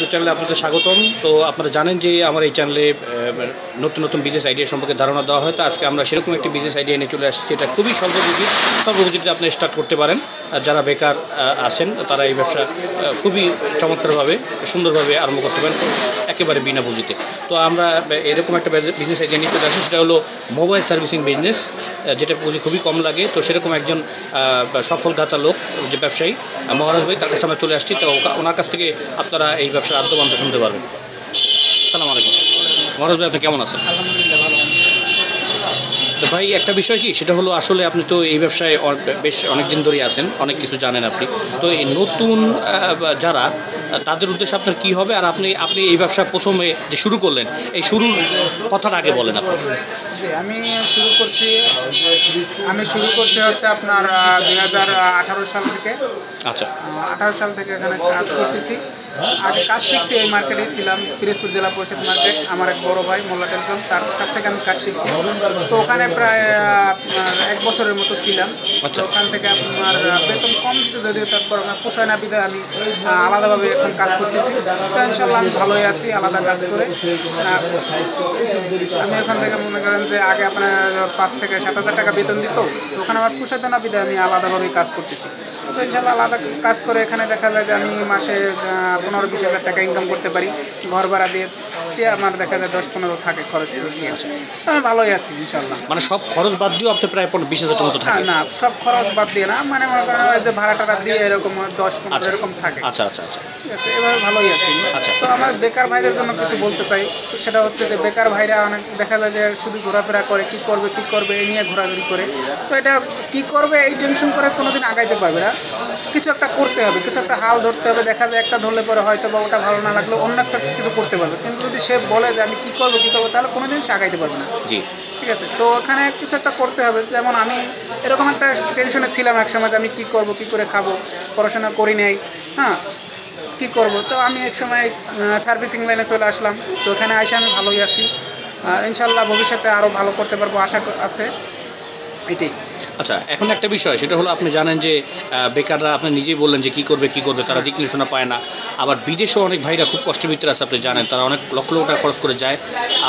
YouTube চ্যানেলে আপনাদের স্বাগতম। তো আপনারা জানেন যে আমার এই চ্যানেলে নতুন নতুন বিজনেস আইডিয়া সম্পর্কে ধারণা দেওয়া হয়। তো আজকে আমরা সেরকম একটি বিজনেস আইডিয়া নিয়ে চলে আসছি, এটা খুবই স্বল্পপুঁজিতে আপনি স্টার্ট করতে পারেন। আর যারা বেকার আছেন তারা এই ব্যবসা খুবই চমৎকারভাবে সুন্দরভাবে আরম্ভ করতে পারেন একেবারে বিনা পুঁজিতে। তো আমরা এরকম একটা বিজনেস আইডিয়া নিয়ে চলে আসছি, সেটা হলো মোবাইল সার্ভিসিং বিজনেস, যেটা পুঁজি খুবই কম লাগে। তো সেরকম একজন সফলদাতা লোক, যে ব্যবসায়ী মহারাজ ভাই, তার কাছে আমরা চলে আসছি। তো ওনার কাছ থেকে আপনারা এই ব্যবসার আদ্যপান্ত শুনতে পারবেন। আসসালামু আলাইকুম মহারাজ ভাই, আপনি কেমন আছেন? আলহামদুলিল্লাহ ভালো। তো ভাই, একটা বিষয় কি, সেটা হলো আসলে আপনি তো এই ব্যবসায় বেশ অনেক দিন ধরেই আছেন, অনেক কিছু জানেন আপনি। তো এই নতুন যারা, তাদের উদ্দেশ্যে আপনার কী হবে, আর আপনি এই ব্যবসা প্রথমে যে শুরু করলেন, এই শুরুর কথাটা আগে বলেন আপনি। আমি শুরু করছি হচ্ছে আপনার 2018 সাল থেকে। আচ্ছা, 18 সাল থেকে এখানে কাজ করতেছি। আগে কাজ শিখছি, এই মার্কেটেই ছিলাম, পিরোজপুর জেলা পরিষদ মার্কেট। আমার এক বড় ভাই মোল্লা টেলকম, তার কাছ থেকে আমি কাজ শিখছি। তো ওখানে প্রায় আপনার 1 বছরের মতো ছিলাম। আচ্ছা। ওখান থেকে আপনার বেতন কম দিতে, যদিও তারপর আমার পোষায় না বিধায় আমি আলাদাভাবে এখন কাজ করতেছি। তো ইনশাল্লাহ আমি ভালোই আছি আলাদা কাজ করে। আমি ওখান থেকে মনে করেন যে আগে আপনার 5 থেকে 7,000 টাকা বেতন দিত, তো ওখানে আমার পোষাইতো না বিধায় আমি আলাদাভাবেই কাজ করতেছি। তো ইনশাল্লাহ আলাদা কাজ করে এখানে দেখা যায় যে আমি মাসে 15-20 হাজার টাকা ইনকাম করতে পারি। ঘর ভাড়া দিয়ে আমার দেখা যায় 10-15 থাকে খরচ দিয়ে। আমি ভালোই আছি ইনশাল্লাহ। মানে সব খরচ বাদ দিয়েও আপনি প্রায় 20,000 মতো থাকে? না, সব খরচ বাদ দিয়ে না, মানে মনে করেন যে ভাড়া টাড়া দিয়ে এরকম 10-15 এরকম থাকে। আচ্ছা আচ্ছা আচ্ছা, ঠিক আছে, এভাবে ভালোই আছি। আচ্ছা। তো আমার বেকার ভাইদের জন্য কিছু বলতে চাই, সেটা হচ্ছে যে বেকার ভাইরা অনেক দেখা যায় যে শুধু ঘোরাফেরা করে, কি করবে এই নিয়ে ঘোরাঘুরি করে। তো এটা কি করবে এই টেনশন করে কোনোদিন আগাইতে পারবে না। কিছু একটা করতে হবে, কিছু একটা হাল ধরতে হবে। দেখা যায় একটা ধরলে পরে হয়তো বা ওটা ভালো না লাগলেও অন্য একটা কিছু করতে পারবে, কিন্তু যদি সে বলে যে আমি কী করবো তাহলে কোনোদিন সে আগাইতে পারবে না। জি, ঠিক আছে। তো ওখানে কিছু একটা করতে হবে। যেমন আমি এরকম একটা টেনশনে ছিলাম এক সময় যে আমি কী করবো, কী করে খাবো, পড়াশোনা করি নাই, হ্যাঁ, কী করবো। তো আমি এক সময় সার্ভিসিং লাইনে চলে আসলাম। তো ওখানে এসে আমি ভালোই আছি। ইনশাল্লাহ ভবিষ্যতে আরও ভালো করতে পারবো আশা আছে, এটাই। আচ্ছা, এখন একটা বিষয়, সেটা হলো আপনি জানেন যে বেকাররা, আপনি নিজেই বললেন যে কী করবে তারা দিক নির্দেশনা পায় না। আবার বিদেশেও অনেক ভাইরা খুব কষ্টের ভিতরে আছে, আপনি জানেন, তারা অনেক লক্ষ লক্ষ টাকা খরচ করে যায়,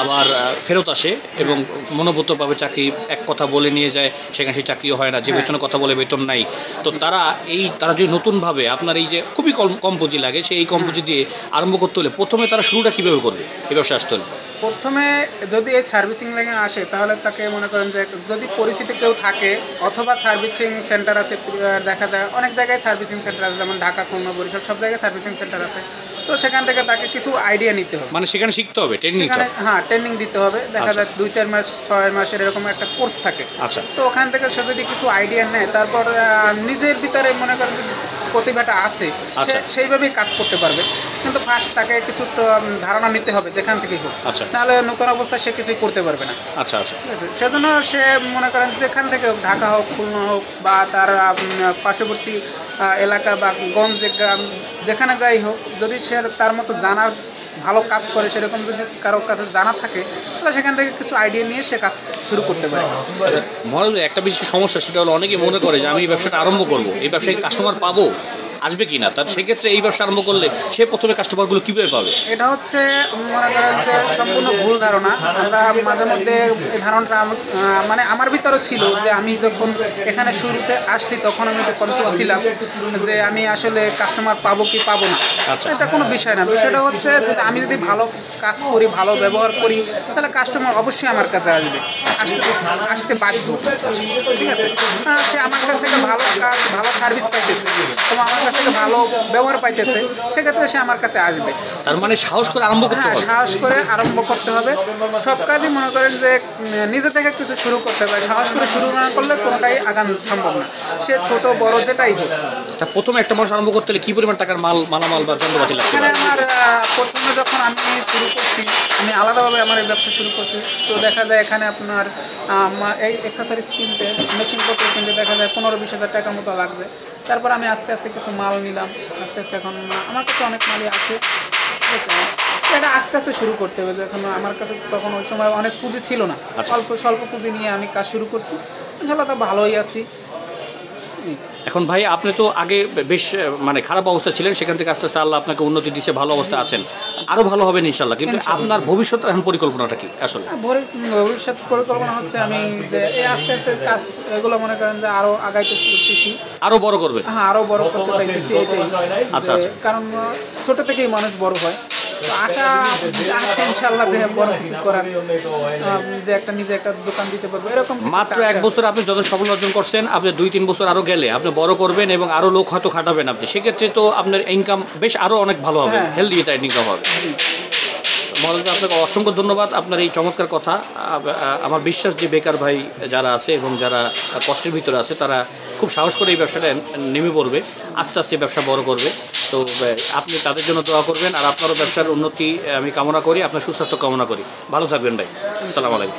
আবার ফেরত আসে এবং মনোভূতভাবে চাকরি এক কথা বলে নিয়ে যায়, সেখানে সেই চাকরিও হয় না, যে বেতনের কথা বলে বেতন নাই। তো তারা যদি নতুনভাবে, আপনার এই যে খুবই কম পুঁজি লাগে, এই কম পুঁজি দিয়ে আরম্ভ করতে হলে প্রথমে তারা শুরুটা কীভাবে করবে এই ব্যবসা আসতে হলে? প্রথমে যদি এই সার্ভিসিং লাইনে আসে, তাহলে তাকে মনে করেন যে যদি পরিচিত কেউ থাকে, অথবা সার্ভিসিং সেন্টার আছে, দেখা যায় অনেক জায়গায় সার্ভিসিং সেন্টার আছে, যেমন ঢাকা, খুলনা, বরিশাল, সব জায়গায় সার্ভিসিং সেন্টার আছে। তো সেখান থেকে তাকে কিছু আইডিয়া নিতে হবে, মানে সেখানে শিখতে হবে, ট্রেনিং নিতে হবে। হ্যাঁ, ট্রেনিং দিতে হবে। দেখা যায় 2-4 মাস, 6 মাসের এরকম একটা কোর্স থাকে। আচ্ছা। তো ওখান থেকে সে যদি কিছু আইডিয়া নেয়, তারপর নিজের ভিতরে মনে করেন প্রতিভাটা আছে, সেইভাবেই কাজ করতে পারবে। কিন্তু ফার্স্ট তাকে কিছু ধারণা নিতে হবে যেখান থেকেই হোক, নাহলে নতুন অবস্থায় সে কিছুই করতে পারবে না। আচ্ছা আচ্ছা, ঠিক আছে। সেজন্য সে মনে করেন যেখান থেকে হোক, ঢাকা হোক, খুলনা হোক, বা তার পার্শ্ববর্তী এলাকা বা গঞ্জে গ্রাম, যেখানে যাই হোক, যদি সে তার মতো জানার ভালো কাজ করে, সেরকম যদি কারো কাছে জানা থাকে, তাহলে সেখান থেকে কিছু আইডিয়া নিয়ে সে কাজ শুরু করতে পারে। মহারাজ, একটা বিশেষ সমস্যা, সেটা হলো অনেকে মনে করে যে আমি এই ব্যবসাটা আরম্ভ করবো, এই ব্যবসায় কাস্টমার পাবো, আসবে কি না। তার সেক্ষেত্রে এই ব্যবসা আরম্ভ করলে সে প্রথমে কাস্টমারগুলো কীভাবে পাবে? এটা হচ্ছে মনে করেন যে সম্পূর্ণ ভুল ধারণা। আমরা মাঝে মধ্যে এই ধারণাটা মানে আমার ভিতরে ছিল, যে আমি যখন এখানে শুরুতে আসছি তখন আমি একটু কনফিউজ ছিলাম যে আমি আসলে কাস্টমার পাবো কি পাবো না। এটা কোনো বিষয় না। বিষয়টা হচ্ছে যে আমি যদি ভালো কাজ করি, ভালো ব্যবহার করি, তাহলে কাস্টমার অবশ্যই আমার কাছে আসতে বাধ্য। ঠিক আছে। সে আমার কাছ থেকে ভালো কাজ, ভালো সার্ভিস পাইতেছে এবং আমার কাছ থেকে ভালো ব্যবহার পাইতেছে, সেক্ষেত্রে সে আমার কাছে আসবে। তার মানে সাহস করে আরম্ভ করতে হবে। সাহস করে আরম্ভ করতে হবে। সব কাজই মনে করেন যে নিজে থেকে কিছু শুরু করতে হবে। সাহস করে শুরু না করলে কোনোটাই আগানো সম্ভব না, সে ছোট বড় যেটাই হোক। তা প্রথমে একটা মানুষ আরম্ভ করতে হলে কী পরিমাণ টাকার মালামাল বা যন্ত্রপাতি লাগবে? এখানে আমার প্রথমে যখন আমি শুরু করছি, আমি আলাদাভাবে আমার এই ব্যবসা শুরু করছি। তো দেখা যায় এখানে আপনার এই এক্সেসরিজ কিনতে, মেশিনপত্র কিনতে দেখা যায় 15-20 হাজার টাকার মতো লাগবে। তারপর আমি আস্তে আস্তে কিছু মাল নিলাম, আস্তে আস্তে এখন আমার কাছে অনেক মালই আছে। ঠিক আছে। এটা আস্তে আস্তে শুরু করতে হবে। যখন আমার কাছে তখন ওই সময় অনেক পুঁজি ছিল না, স্বল্প পুঁজি নিয়ে আমি কাজ শুরু করছি। ইনশাআল্লাহ তা ভালোই আছি। এখন ভাই আপনি তো আগে বেশ মানে খারাপ অবস্থা ছিলেন, সেখান থেকে আস্তে আস্তে আল্লাহ আপনাকে উন্নতি দিচ্ছে, ভালো অবস্থা আছেন, আরও ভালো হবেন ইনশাল্লাহ। কিন্তু আপনার ভবিষ্যৎ এখন পরিকল্পনাটা কি আসলে? ভবিষ্যৎ পরিকল্পনা হচ্ছে আমি যে এই আস্তে আস্তে কাজ এগুলো মনে করেন যে আরো আগাইতে করতেছি, আরও বড় করবেন? হ্যাঁ আরো বড় করতে চাইতেছি এটাই। আচ্ছা আচ্ছা। কারণ ছোট থেকেই মানুষ বড় হয়, তো আশা আছে ইনশাল্লাহ যে বড় কিছু করার, যে একটা নিজে একটা দোকান দিতে পারবো এরকম। মাত্র 1 বছর আপনি যত সফল অর্জন করছেন, আপনি 2-3 বছর আরও গেলে আপনি বড় করবেন এবং আরও লোক হয়তো খাটাবেন আপনি, সেক্ষেত্রে তো আপনার ইনকাম বেশ আরও অনেক ভালো হবে, হেলদি এটা ইনকাম হবে। মহারাজ আপনাকে অসংখ্য ধন্যবাদ আপনার এই চমৎকার কথা। আমার বিশ্বাস যে বেকার ভাই যারা আছে এবং যারা কষ্টের ভিতরে আছে তারা খুব সাহস করে এই ব্যবসাটা নেমে পড়বে, আস্তে আস্তে ব্যবসা বড় করবে। তো আপনি তাদের জন্য দোয়া করবেন, আর আপনারও ব্যবসার উন্নতি আমি কামনা করি, আপনার সুস্বাস্থ্য কামনা করি। ভালো থাকবেন ভাই। আসসালামু আলাইকুম।